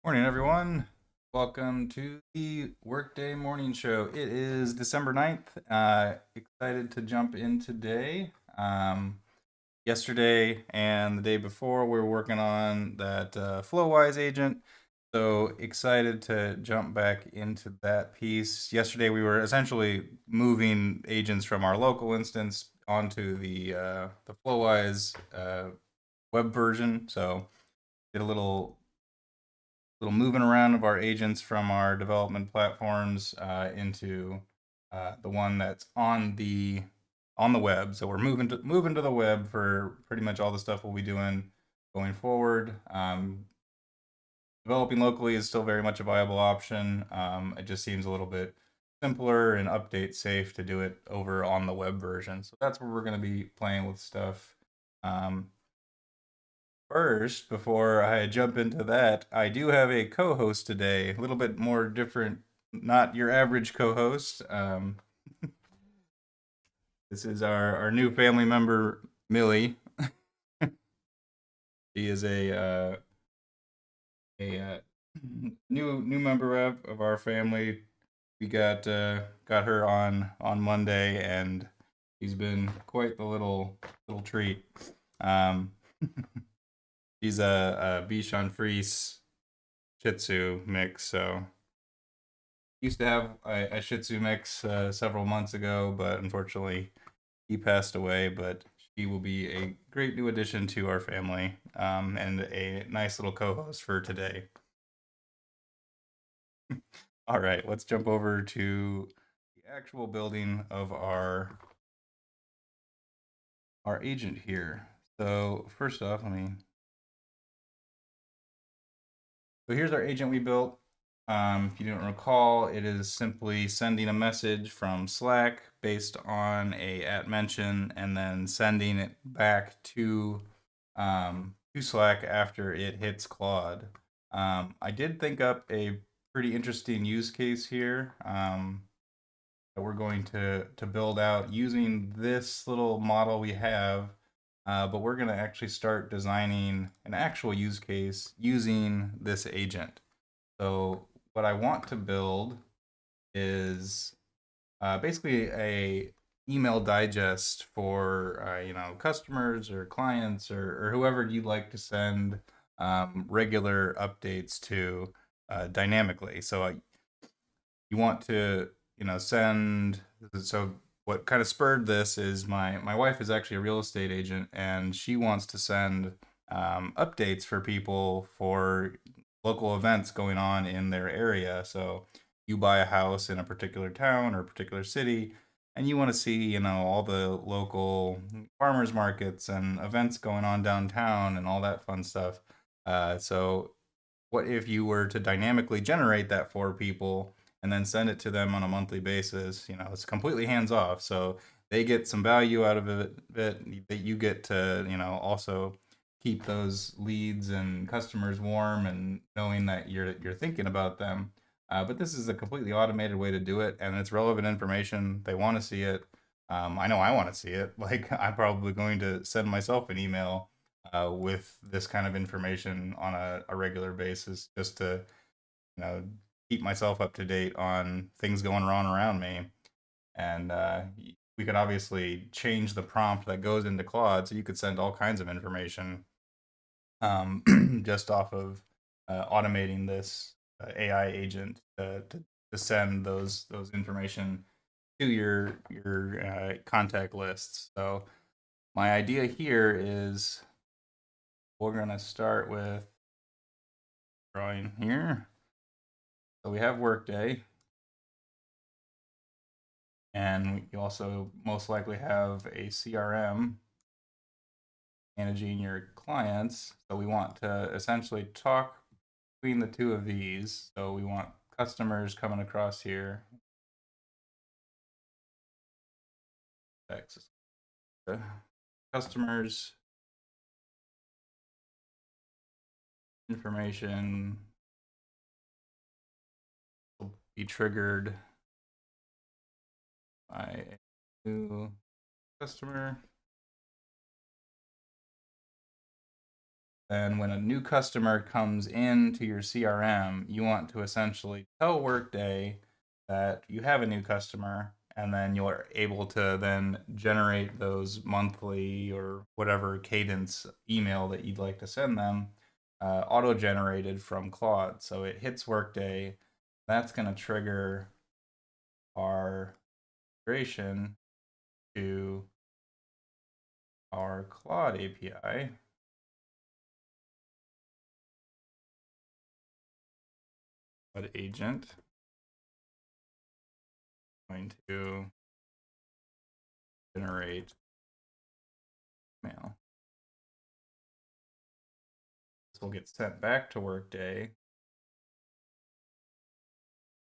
Morning, everyone. Welcome to the Workday Morning Show. It is December 9th. Excited to jump in today. Yesterday and the day before, we were working on that FlowWise agent. So excited to jump back into that piece. Yesterday, we were essentially moving agents from our local instance onto the FlowWise web version. So did a little moving around of our agents from our development platforms into the one that's on the web. So we're moving to the web for pretty much all the stuff we'll be doing going forward. Developing locally is still very much a viable option. It just seems a little bit simpler and update safe to do it over on the web version. So that's where we're going to be playing with stuff. Um, First, before I jump into that, I do have a co-host today, a little bit more different, not your average co-host. This is our new family member, Millie. She is a new member of our family. We got her on Monday, and she's been quite the little treat. Um, she's a Bichon Frise Shih Tzu mix, so used to have a Shih Tzu mix several months ago, but unfortunately he passed away. But she will be a great new addition to our family, and a nice little co-host for today. All right, let's jump over to the actual building of our agent here. So first off, so here's our agent we built. If you don't recall, it is simply sending a message from Slack based on a @mention and then sending it back to Slack after it hits Claude. I did think up a pretty interesting use case here that we're going to build out using this little model we have, but we're going to actually start designing an actual use case using this agent. So what I want to build is basically a email digest for customers or clients or whoever you'd like to send regular updates to dynamically. So you want to send. So what kind of spurred this is my wife is actually a real estate agent, and she wants to send updates for people for local events going on in their area. So you buy a house in a particular town or a particular city, and you want to see all the local farmers markets and events going on downtown and all that fun stuff. So what if you were to dynamically generate that for people and then send it to them on a monthly basis? It's completely hands off, so they get some value out of it that you get to also keep those leads and customers warm and knowing that you're thinking about them. But this is a completely automated way to do it, and it's relevant information. They want to see it. I know I want to see it. Like, I'm probably going to send myself an email with this kind of information on a regular basis, just to you know keep myself up to date on things going on around me. And we could obviously change the prompt that goes into Claude, so you could send all kinds of information just off of automating this AI agent to send those information to your contact lists. So my idea here is we're gonna start with drawing here. So we have Workday, and you also most likely have a CRM managing your clients. So we want to essentially talk between the two of these. So we want customers coming across here. Texas. Customers information will be triggered by a new customer. then when a new customer comes into your CRM, you want to essentially tell Workday that you have a new customer, and then you're able to then generate those monthly or whatever cadence email that you'd like to send them, auto-generated from Claude. So it hits Workday. That's going to trigger our integration to our Claude API. Claude agent going to generate mail. This will get sent back to Workday.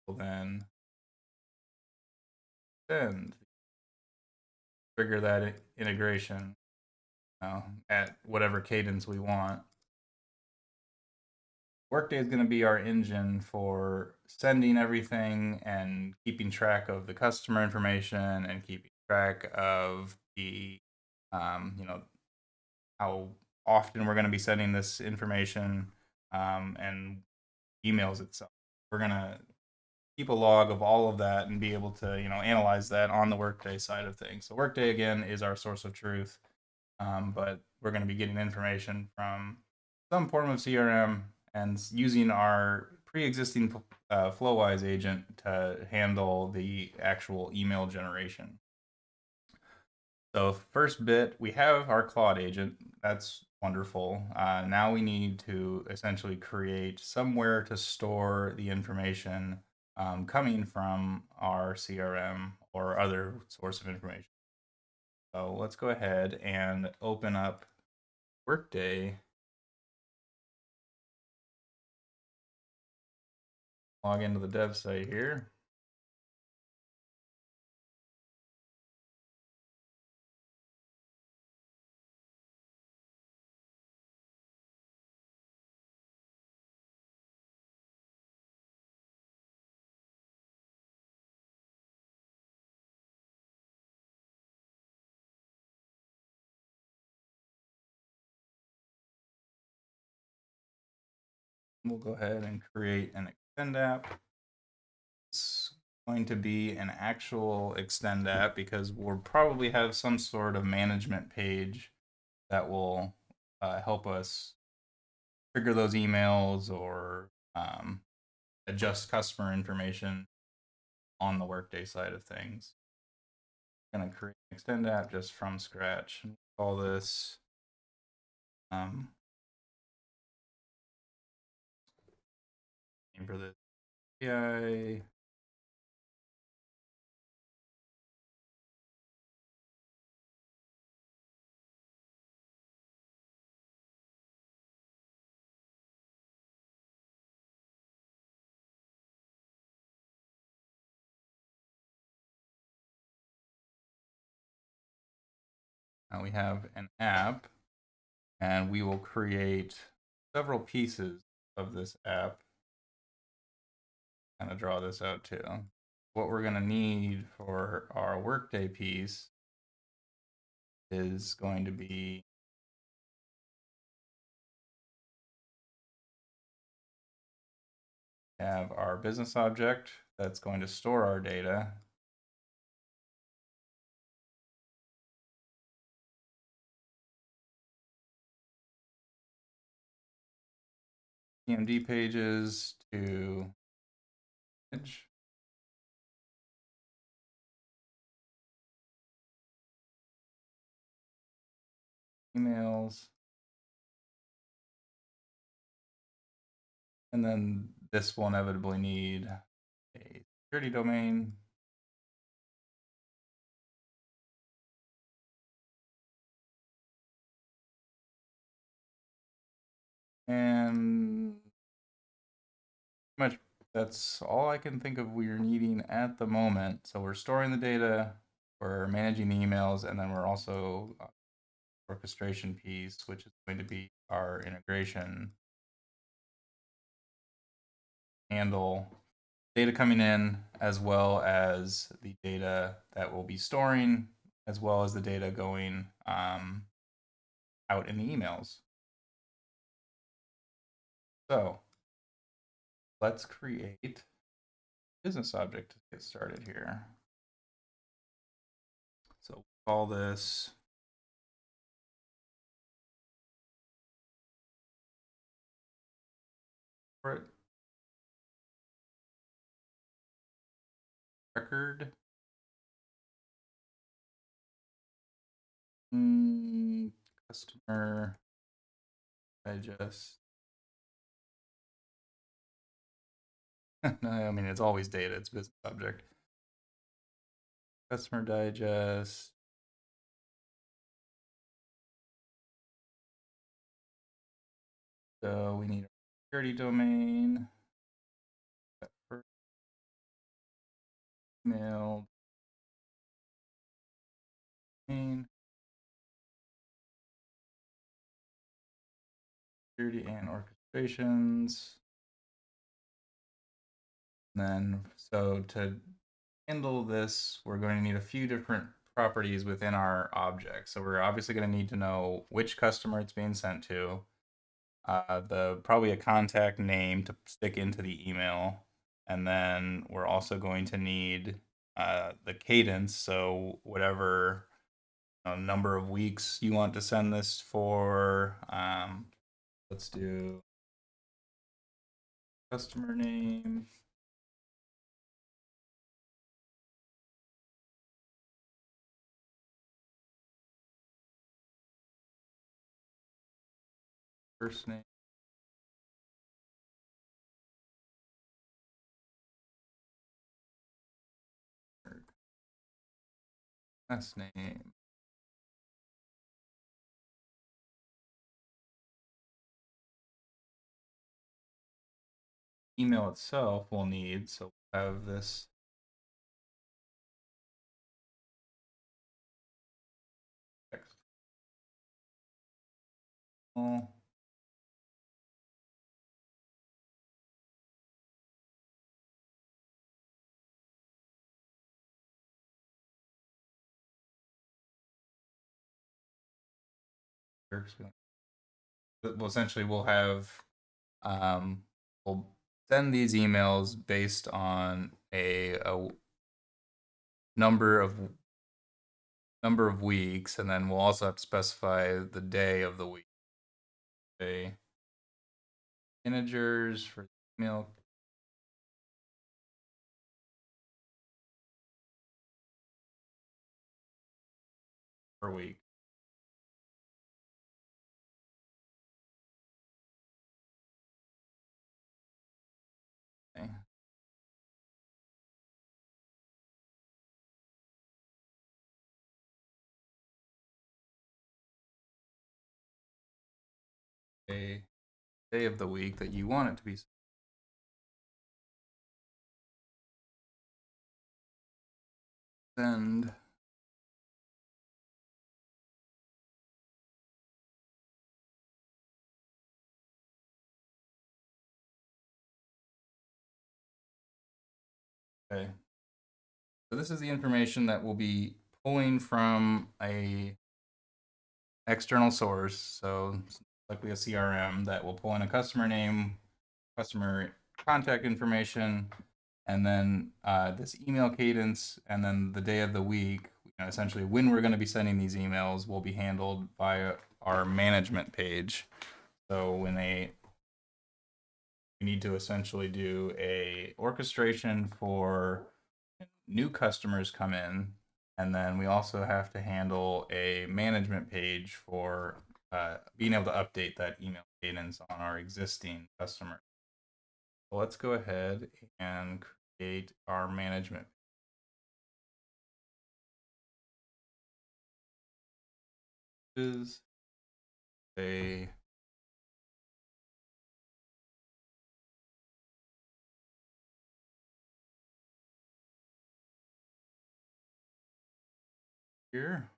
We'll then send, trigger that integration at whatever cadence we want. Workday is going to be our engine for sending everything and keeping track of the customer information and keeping track of the, how often we're going to be sending this information, and emails itself. We're going to keep a log of all of that and be able to, analyze that on the Workday side of things. So Workday, again, is our source of truth, but we're going to be getting information from some form of CRM and using our pre-existing Flowwise agent to handle the actual email generation. So first bit, we have our Claude agent. That's wonderful. Now we need to essentially create somewhere to store the information coming from our CRM or other source of information. So let's go ahead and open up Workday, log into the dev site here. We'll go ahead and create an extend app. It's going to be an actual extend app because we'll probably have some sort of management page that will help us trigger those emails or adjust customer information on the Workday side of things. I'm going to create an extend app just from scratch and call this name for this API. Now we have an app, and we will create several pieces of this app. Kind of draw this out too. What we're going to need for our Workday piece is going to be have our business object that's going to store our data. PMD pages to image. Emails. And then this will inevitably need a security domain. And pretty much that's all I can think of we're needing at the moment. So we're storing the data, we're managing the emails, and then we're also orchestration piece, which is going to be our integration, handle data coming in as well as the data that we'll be storing, as well as the data going out in the emails. So let's create business object to get started here. So we'll call this record customer digest. No, I mean it's always data. It's business object. Customer digest. So we need a security domain. First email domain. Security and orchestrations. And then, so to handle this, we're going to need a few different properties within our object. So we're obviously going to need to know which customer it's being sent to, probably a contact name to stick into the email, and then we're also going to need the cadence. So whatever number of weeks you want to send this for. Let's do customer name. First name. Last name. Email itself we'll need, so we'll have this text. Well, essentially we'll have we'll send these emails based on a number of weeks, and then we'll also have to specify the day of the week. Okay. Integers for email. Per week. Okay. A day of the week that you want it to be. Send okay. So this is the information that we'll be pulling from a external source. So likely a CRM that will pull in a customer name, customer contact information, and then this email cadence, and then the day of the week. Essentially, when we're going to be sending these emails will be handled by our management page. So when we need to essentially do a orchestration for new customers come in, and then we also have to handle a management page for being able to update that email cadence on our existing customers. So let's go ahead and create our management. Is a here.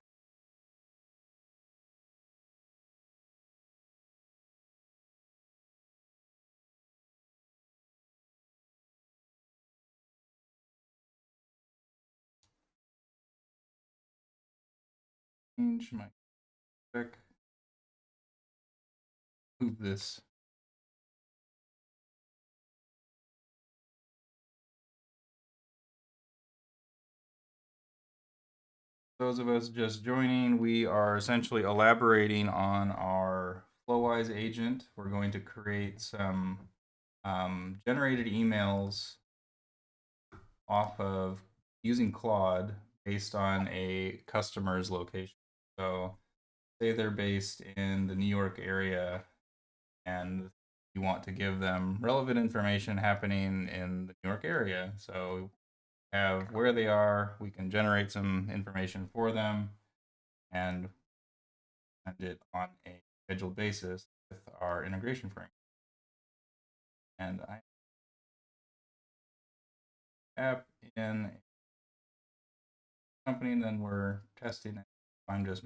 Change my click. Move this Those of us just joining, we are essentially elaborating on our Flowwise agent. We're going to create some generated emails off of using Claude based on a customer's location. So, say they're based in the New York area and you want to give them relevant information happening in the New York area. So, have where they are, we can generate some information for them and send it on a scheduled basis with our integration framework. And I app in a company, and then we're testing it. I'm just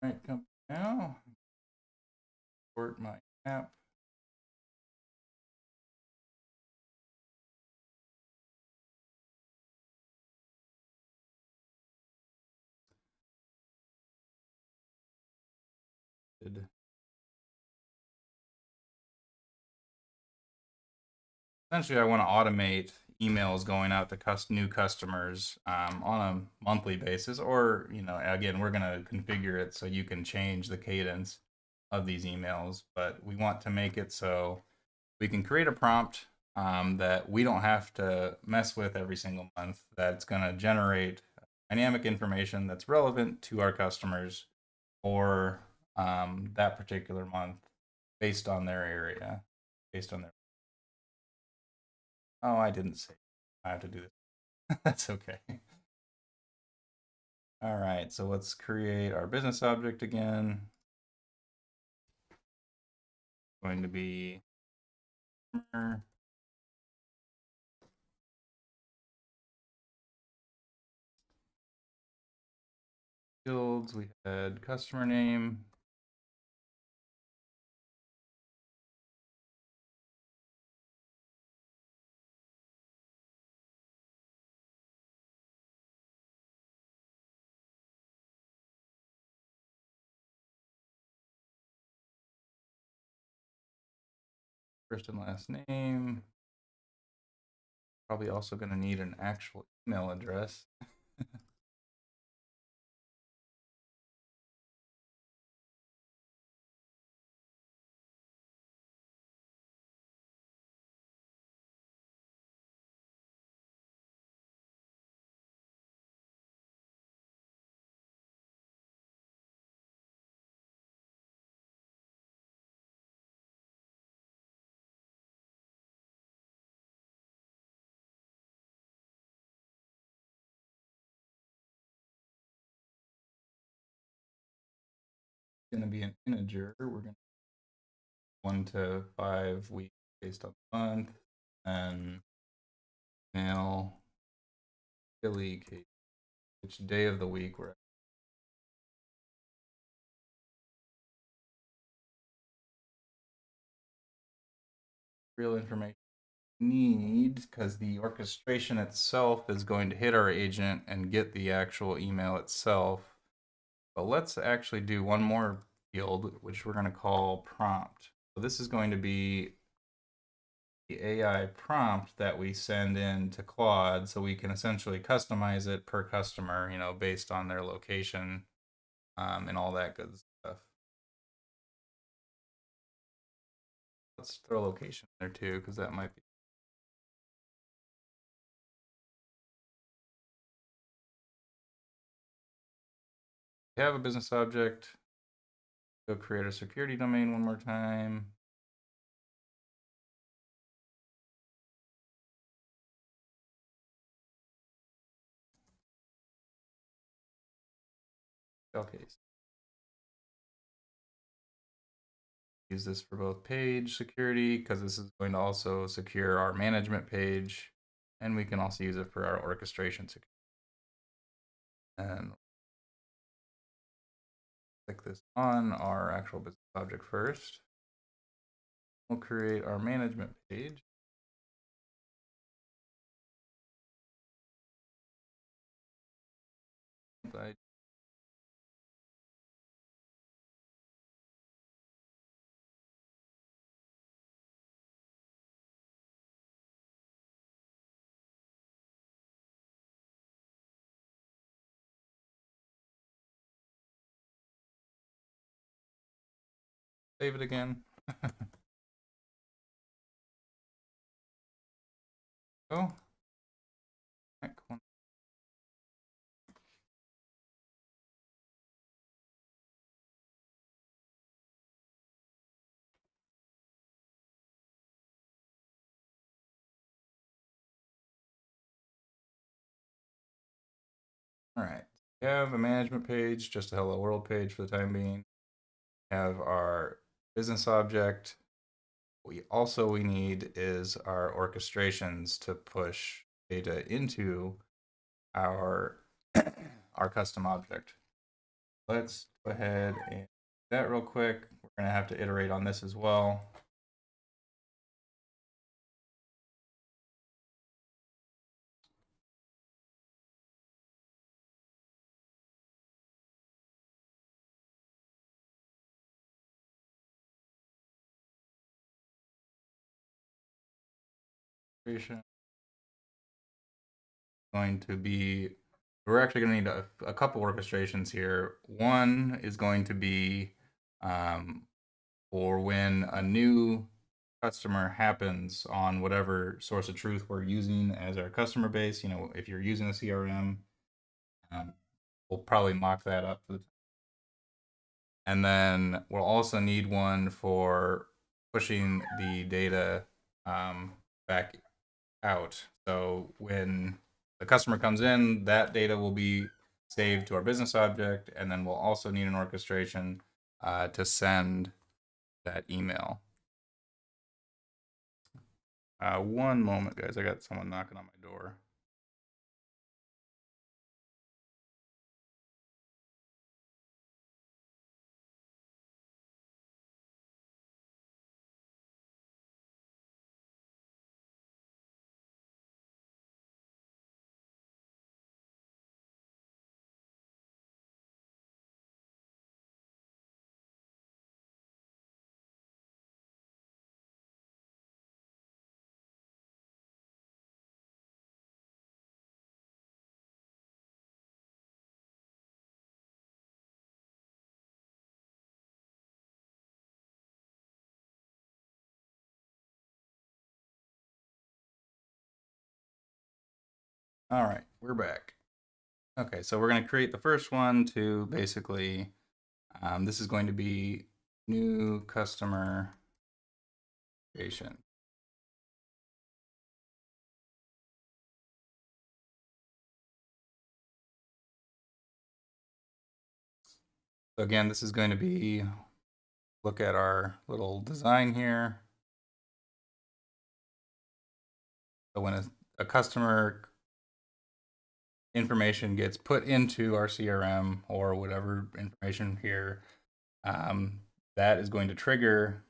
right company now. Import my app. Essentially, I want to automate emails going out to new customers on a monthly basis, or again, we're going to configure it so you can change the cadence of these emails. But we want to make it so we can create a prompt that we don't have to mess with every single month. That's going to generate dynamic information that's relevant to our customers for that particular month, based on their area, based on their. Oh, I didn't say. I have to do this. That's okay. All right, so let's create our business object again. Going to be fields. We had customer name. First and last name. Probably also going to need an actual email address. Going to be an integer. We're going to 1 to 5 weeks based on the month, and mail Philly, which day of the week we're at. Real information need, because the orchestration itself is going to hit our agent and get the actual email itself. But let's actually do one more field, which we're going to call prompt. So this is going to be the AI prompt that we send in to Claude, so we can essentially customize it per customer, based on their location and all that good stuff. Let's throw location there too, because that might be. We have a business object. Go create a security domain one more time. Okay. Use this for both page security, because this is going to also secure our management page, and we can also use it for our orchestration security. And click this on our actual business object first. We'll create our management page. save it again. Oh. All right. We have a management page, just a hello world page for the time being. We have our business object. We need is our orchestrations to push data into our our custom object. Let's go ahead and do that real quick. We're going to have to iterate on this as well. Going to be, we're actually going to need a couple orchestrations here. One is going to be for when a new customer happens on whatever source of truth we're using as our customer base. You know, if you're using a CRM, we'll probably mock that up for the. And then we'll also need one for pushing the data back out. So when the customer comes in, that data will be saved to our business object, and then we'll also need an orchestration to send that email. One moment, guys. I got someone knocking on my door. All right, we're back. Okay, so we're going to create the first one to basically, this is going to be new customer creation. So again, this is going to be, look at our little design here. So when a customer information gets put into our CRM or whatever information here, that is going to trigger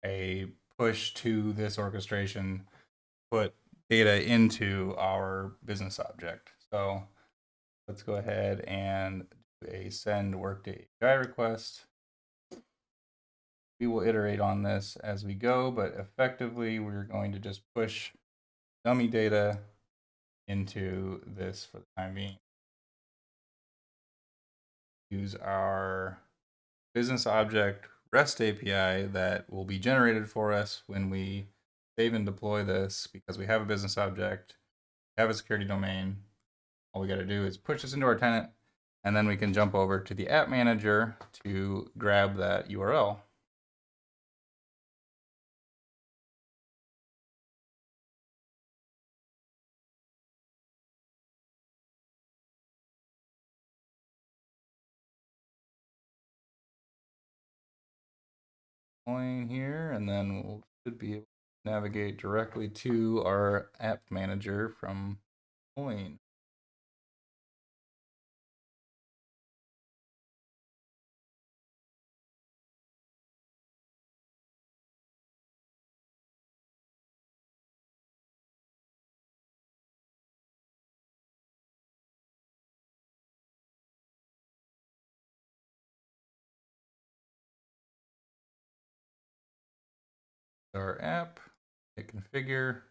a push to this orchestration, put data into our business object. So let's go ahead and do a send Workday API request. We will iterate on this as we go, but effectively we're going to just push dummy data into this for the time being. Use our business object REST API that will be generated for us when we save and deploy this, because we have a business object, have a security domain. All we got to do is push this into our tenant, and then we can jump over to the app manager to grab that URL. Point here, and then we should be able to navigate directly to our app manager from point. Our app, hit configure.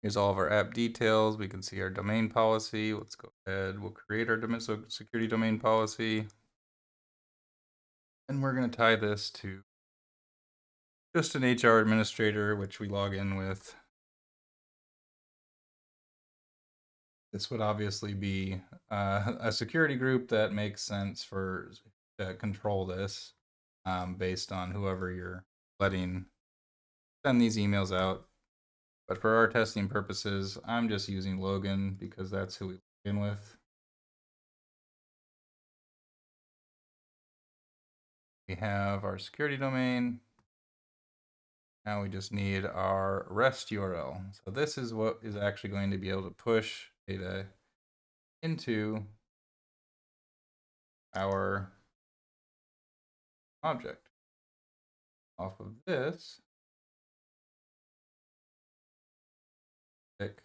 Here's all of our app details. We can see our domain policy. Let's go ahead. We'll create our security domain policy. And we're going to tie this to just an HR administrator, which we log in with. This would obviously be a security group that makes sense for to control this based on whoever you're letting send these emails out. But for our testing purposes, I'm just using Logan because that's who we log in with. We have our security domain. Now we just need our REST URL. So this is what is actually going to be able to push data into our object. Off of this, click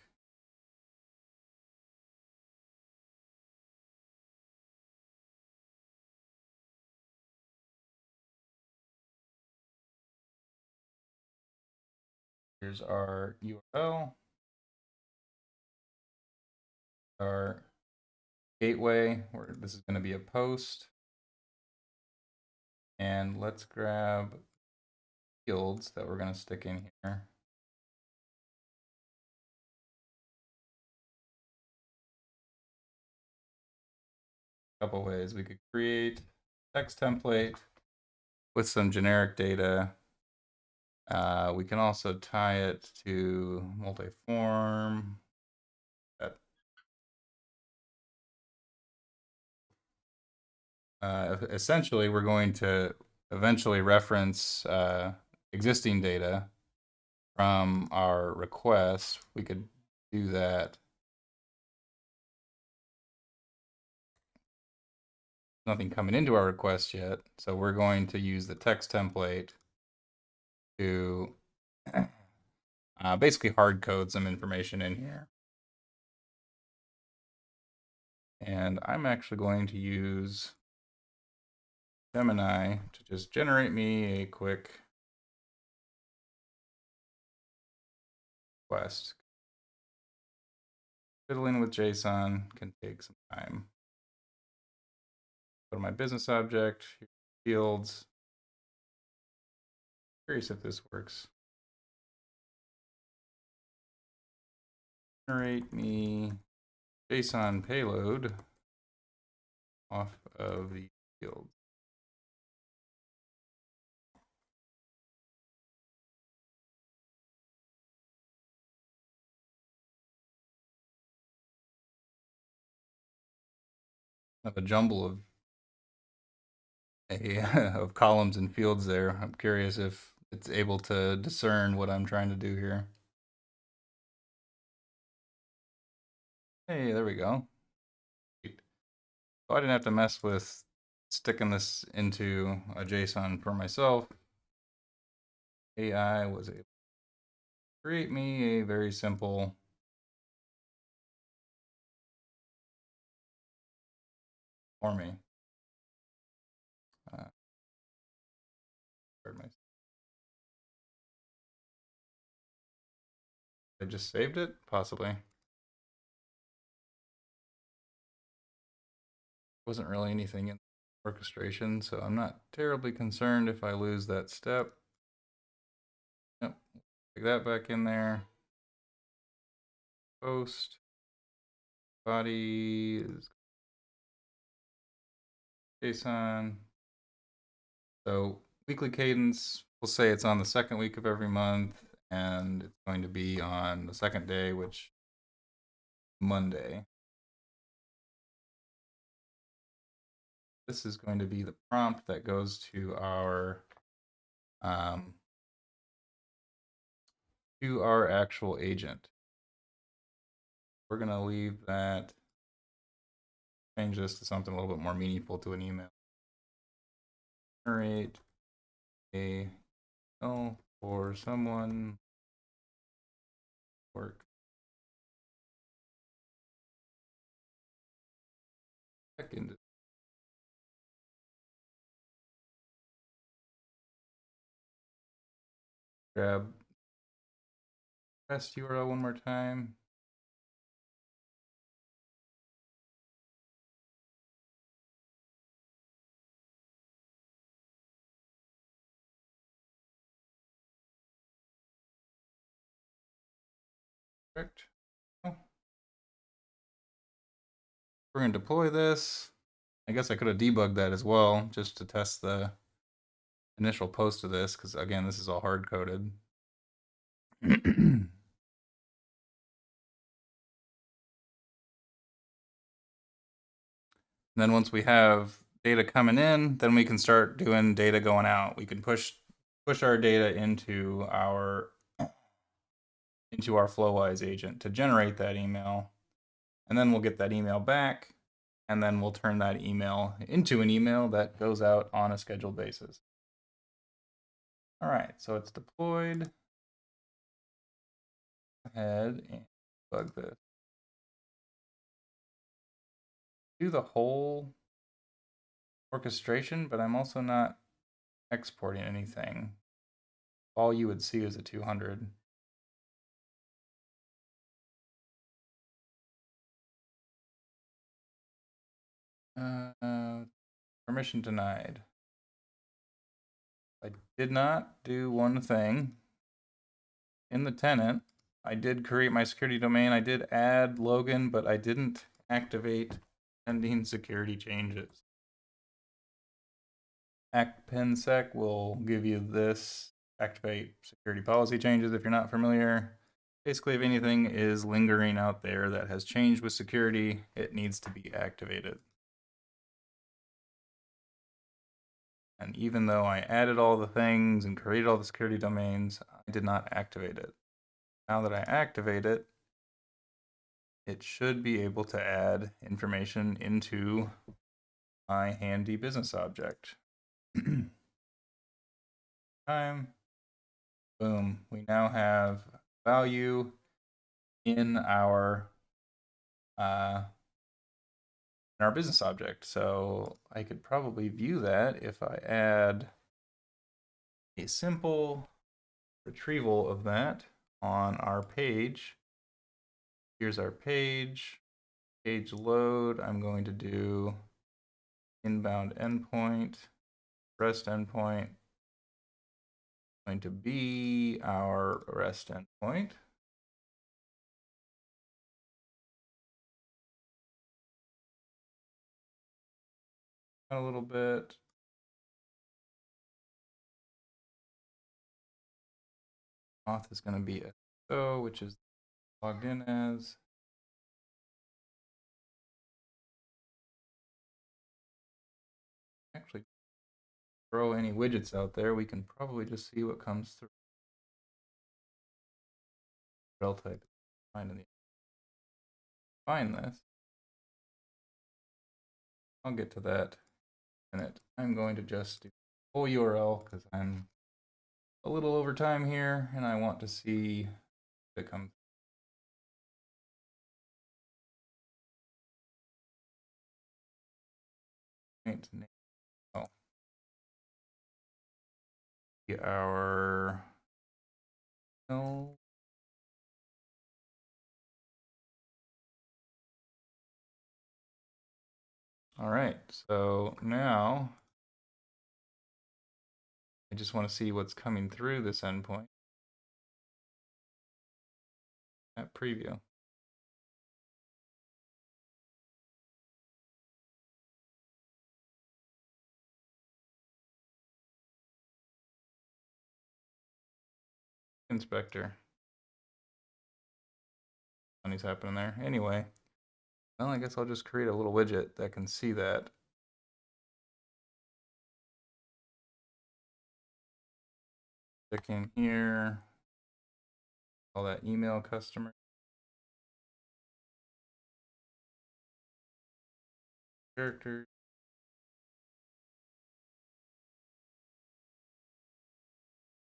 here's our URL, our gateway, where this is going to be a post. And let's grab fields that we're going to stick in here. A couple ways we could create a text template with some generic data. We can also tie it to multi-form. Essentially, we're going to eventually reference existing data from our request. We could do that. Nothing coming into our request yet, so we're going to use the text template to basically hard code some information in here. And I'm actually going to use Gemini to just generate me a quick request. Fiddling with JSON can take some time. Go to my business object, fields. Curious if this works. Generate me JSON payload off of the field. I have a jumble of of columns and fields there. I'm curious if it's able to discern what I'm trying to do here. Hey, there we go. So I didn't have to mess with sticking this into a JSON for myself. AI was able to create me a very simple for me. I just saved it, possibly. Wasn't really anything in orchestration, so I'm not terribly concerned if I lose that step. Yep, take that back in there. Post body is JSON. So weekly cadence, we'll say it's on the second week of every month, and it's going to be on the second day, which Monday. This is going to be the prompt that goes to our actual agent. We're going to leave that, change this to something a little bit more meaningful to an email. Generate a email for someone work. Second. Grab REST URL one more time. Perfect. Oh. We're going to deploy this. I guess I could have debugged that as well, just to test the initial post of this, because again, this is all hard coded. Then once we have data coming in, then we can start doing data going out. We can push our data into our Flowwise agent to generate that email, and then we'll get that email back, and then we'll turn that email into an email that goes out on a scheduled basis. All right, so it's deployed. Go ahead and plug this. Do the whole orchestration, but I'm also not exporting anything. All you would see is a 200. Permission denied. I did not do one thing. In the tenant, I did create my security domain. I did add Logan, but I didn't activate pending security changes. ActPensec will give you this activate security policy changes if you're not familiar. Basically, if anything is lingering out there that has changed with security, it needs to be activated. And even though I added all the things and created all the security domains, I did not activate it. Now that I activate it, it should be able to add information into my handy business object. Time. Boom. We now have value in our business object. So I could probably view that if I add a simple retrieval of that on our page. Here's our page load. I'm going to do inbound endpoint, REST endpoint, going to be our REST endpoint. A little bit. Auth is going to be SO, which is logged in as. Actually, throw any widgets out there. We can probably just see what comes through. Rel type. Find this. I'll get to that in a minute. I'm going to just do full URL because I'm a little over time here and I want to see if it comes. Oh. Our no. All right, so now I just want to see what's coming through this endpoint. At preview. Inspector. Funny's happening there. Anyway, well, I guess I'll just create a little widget that can see that. Click in here. Call that email customer. Characters.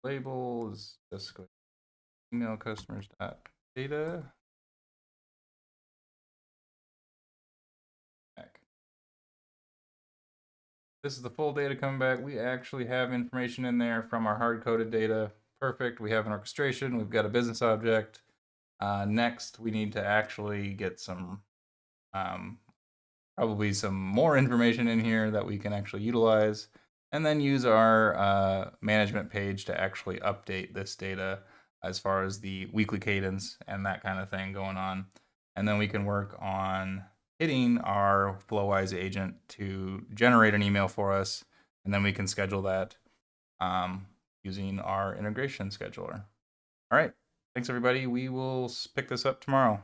Label is just email customers dot data. Back. This is the full data coming back. We actually have information in there from our hard-coded data. Perfect. We have an orchestration. We've got a business object. Next, we need to actually get some, probably some more information in here that we can actually utilize, and then use our management page to actually update this data as far as the weekly cadence and that kind of thing going on. And then we can work on hitting our Flowise agent to generate an email for us, and then we can schedule that using our integration scheduler. All right. Thanks, everybody. We will pick this up tomorrow.